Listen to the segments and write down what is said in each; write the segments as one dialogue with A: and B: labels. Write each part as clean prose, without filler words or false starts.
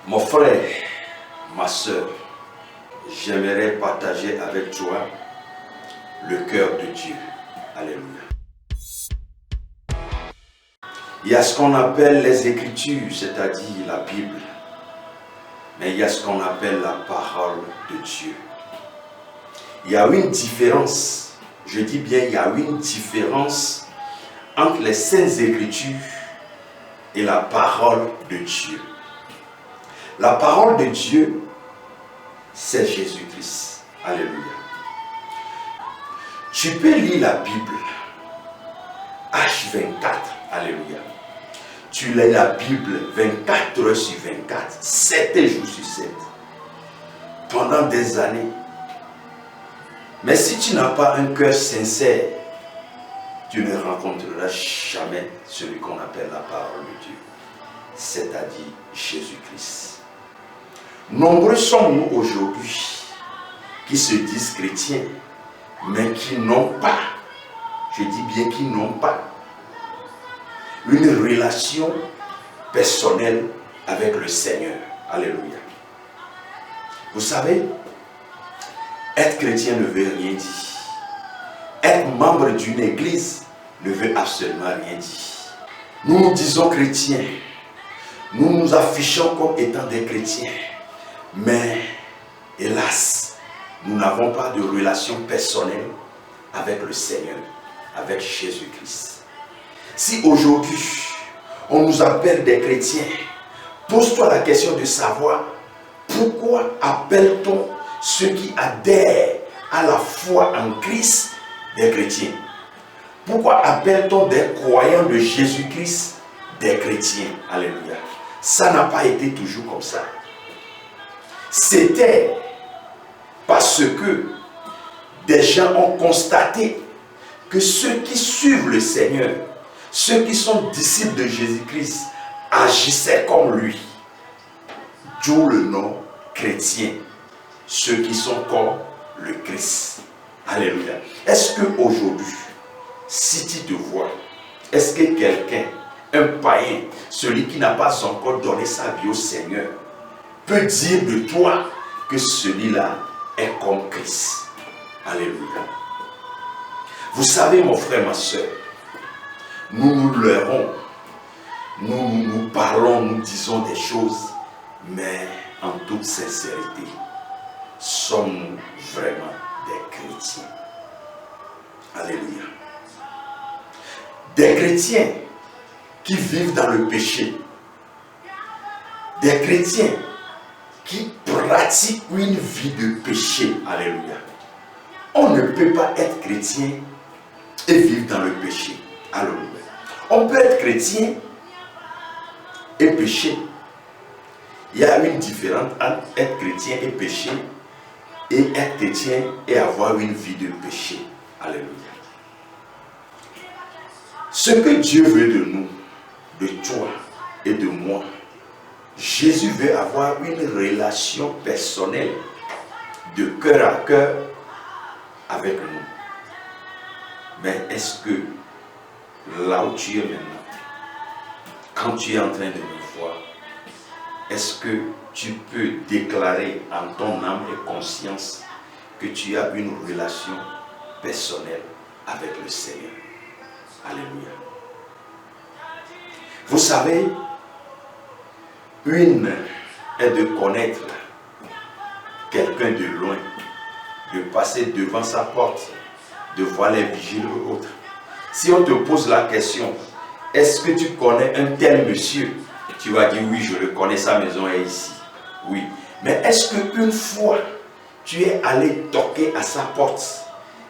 A: Mon frère, ma soeur, j'aimerais partager avec toi le cœur de Dieu. Alléluia. Il y a ce qu'on appelle les Écritures, c'est-à-dire la Bible. Mais il y a ce qu'on appelle la parole de Dieu. Il y a une différence, je dis bien il y a une différence entre les Saintes Écritures et la parole de Dieu. La parole de Dieu, c'est Jésus-Christ. Alléluia. Tu peux lire la Bible, H24, alléluia. Tu lis la Bible 24 heures sur 24, 7 jours sur 7, pendant des années. Mais si tu n'as pas un cœur sincère, tu ne rencontreras jamais celui qu'on appelle la parole de Dieu, c'est-à-dire Jésus-Christ. Nombreux sommes-nous aujourd'hui qui se disent chrétiens, mais qui n'ont pas, je dis bien qui n'ont pas, une relation personnelle avec le Seigneur. Alléluia. Vous savez, être chrétien ne veut rien dire. Être membre d'une église ne veut absolument rien dire. Nous nous disons chrétiens. Nous nous affichons comme étant des chrétiens. Mais, hélas, nous n'avons pas de relation personnelle avec le Seigneur, avec Jésus-Christ. Si aujourd'hui, on nous appelle des chrétiens, pose-toi la question de savoir pourquoi appelle-t-on ceux qui adhèrent à la foi en Christ des chrétiens? Pourquoi appelle-t-on des croyants de Jésus-Christ des chrétiens? Alléluia. Ça n'a pas été toujours comme ça. C'était parce que des gens ont constaté que ceux qui suivent le Seigneur, ceux qui sont disciples de Jésus-Christ, agissaient comme lui. D'où le nom chrétien. Ceux qui sont comme le Christ. Alléluia. Est-ce qu'aujourd'hui, si tu te vois, est-ce que quelqu'un, un païen, celui qui n'a pas encore donné sa vie au Seigneur, peut dire de toi que celui-là est comme Christ? Alléluia. Vous savez, mon frère, ma soeur, nous nous leurrons, nous parlons, nous disons des choses, mais en toute sincérité, sommes-nous vraiment des chrétiens? Alléluia. Des chrétiens qui vivent dans le péché, des chrétiens qui pratiquent une vie de péché. Alléluia. On ne peut pas être chrétien et vivre dans le péché. Alléluia. On peut être chrétien et pécher. Il y a une différence entre être chrétien et pécher et être chrétien et avoir une vie de péché. Alléluia. Ce que Dieu veut de nous, de toi et de moi, Jésus veut avoir une relation personnelle de cœur à cœur avec nous. Mais est-ce que là où tu es maintenant, quand tu es en train de me voir, est-ce que tu peux déclarer en ton âme et conscience que tu as une relation personnelle avec le Seigneur? Alléluia. Vous savez, une est de connaître quelqu'un de loin, de passer devant sa porte, de voir les vigiles ou autres. Si on te pose la question, est-ce que tu connais un tel monsieur? Tu vas dire oui, je le connais, sa maison est ici. Oui. Mais est-ce qu'une fois, tu es allé toquer à sa porte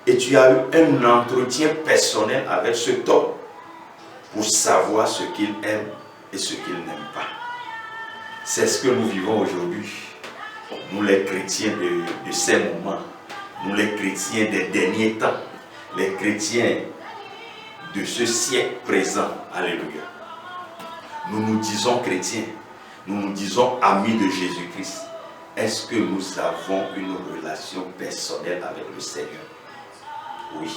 A: et tu as eu un entretien personnel avec cet homme pour savoir ce qu'il aime et ce qu'il n'aime pas? C'est ce que nous vivons aujourd'hui. Nous les chrétiens de ces moments, nous les chrétiens des derniers temps, les chrétiens de ce siècle présent. Alléluia. Nous nous disons chrétiens, nous nous disons amis de Jésus-Christ. Est-ce que nous avons une relation personnelle avec le Seigneur? Oui.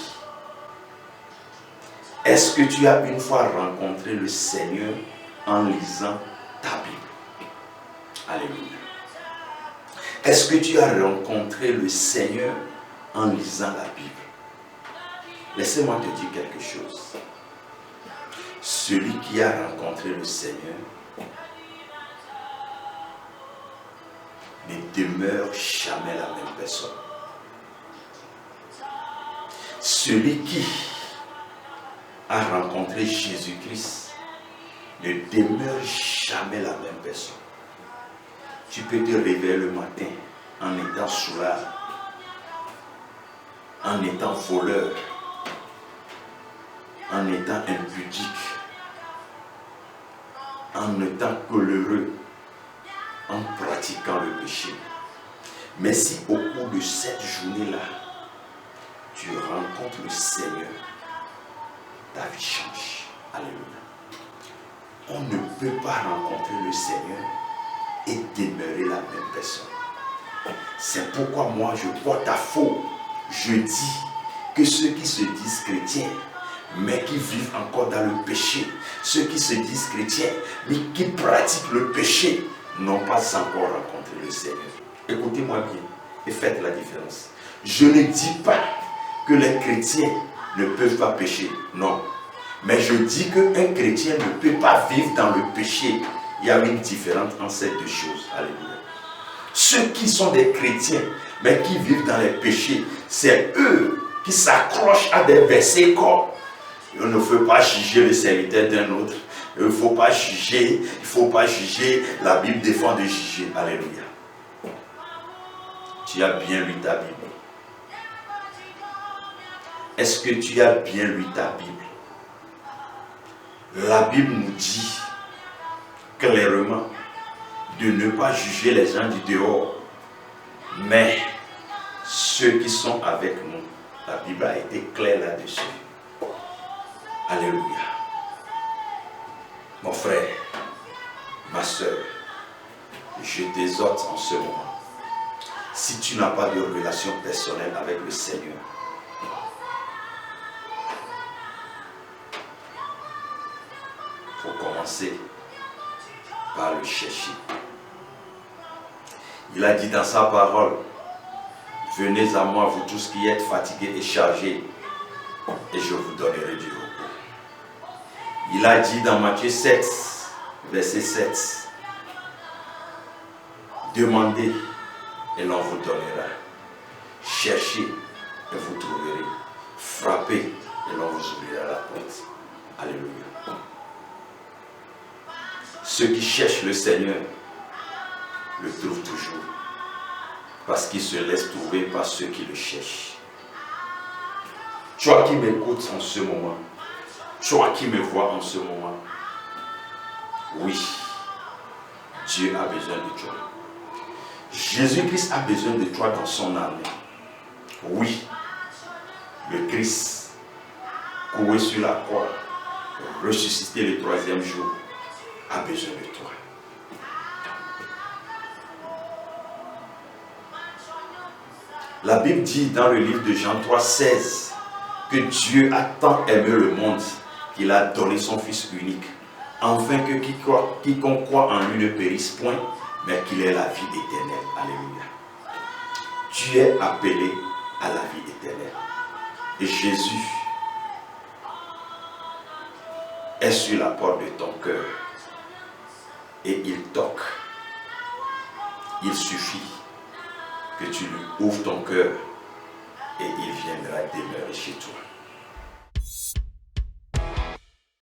A: Est-ce que tu as une fois rencontré le Seigneur en lisant ta Bible? Alléluia. Est-ce que tu as rencontré le Seigneur en lisant la Bible? Laissez-moi te dire quelque chose. Celui qui a rencontré le Seigneur ne demeure jamais la même personne. Celui qui a rencontré Jésus-Christ ne demeure jamais la même personne. Tu peux te réveiller le matin en étant soulard, en étant voleur, en étant impudique, en étant coléreux, en pratiquant le péché. Mais si au cours de cette journée-là, tu rencontres le Seigneur, ta vie change. Alléluia. On ne peut pas rencontrer le Seigneur et demeurer la même personne. C'est pourquoi moi je porte à faux. Je dis que ceux qui se disent chrétiens, mais qui vivent encore dans le péché, ceux qui se disent chrétiens, mais qui pratiquent le péché, n'ont pas encore rencontré le Seigneur. Écoutez-moi bien et faites la différence. Je ne dis pas que les chrétiens ne peuvent pas pécher, non. Mais je dis qu'un chrétien ne peut pas vivre dans le péché. Il y a une différence entre ces deux choses. Alléluia. Ceux qui sont des chrétiens, mais qui vivent dans les péchés, c'est eux qui s'accrochent à des versets comme on ne faut pas juger le serviteur d'un autre. Il ne faut pas juger, il ne faut pas juger. La Bible défend de juger. Alléluia. Tu as bien lu ta Bible. Est-ce que tu as bien lu ta Bible? La Bible nous dit clairement de ne pas juger les gens du dehors, mais ceux qui sont avec nous. La Bible a été claire là-dessus. Alléluia. Mon frère, ma soeur, je t'exhorte en ce moment. Si tu n'as pas de relation personnelle avec le Seigneur, il faut commencer par le chercher. Il a dit dans sa parole, venez à moi, vous tous qui êtes fatigués et chargés, et je vous donnerai du repos. Il a dit dans Matthieu 7, verset 7, demandez et l'on vous donnera. Cherchez et vous trouverez. Frappez et l'on vous ouvrira la porte. Alléluia. Ceux qui cherchent le Seigneur le trouvent toujours, parce qu'il se laisse trouver par ceux qui le cherchent. Toi qui m'écoutes en ce moment, toi qui me vois en ce moment, oui, Dieu a besoin de toi. Jésus-Christ a besoin de toi dans son armée. Oui, le Christ, coué sur la croix, ressuscité le 3e jour, a besoin de toi. La Bible dit dans le livre de Jean 3,16 que Dieu a tant aimé le monde qu'il a donné son Fils unique, afin que quiconque croit en lui ne périsse point, mais qu'il ait la vie éternelle. Alléluia. Tu es appelé à la vie éternelle. Et Jésus est sur la porte de ton cœur. Et il toque. Il suffit que tu lui ouvres ton cœur et il viendra demeurer chez toi.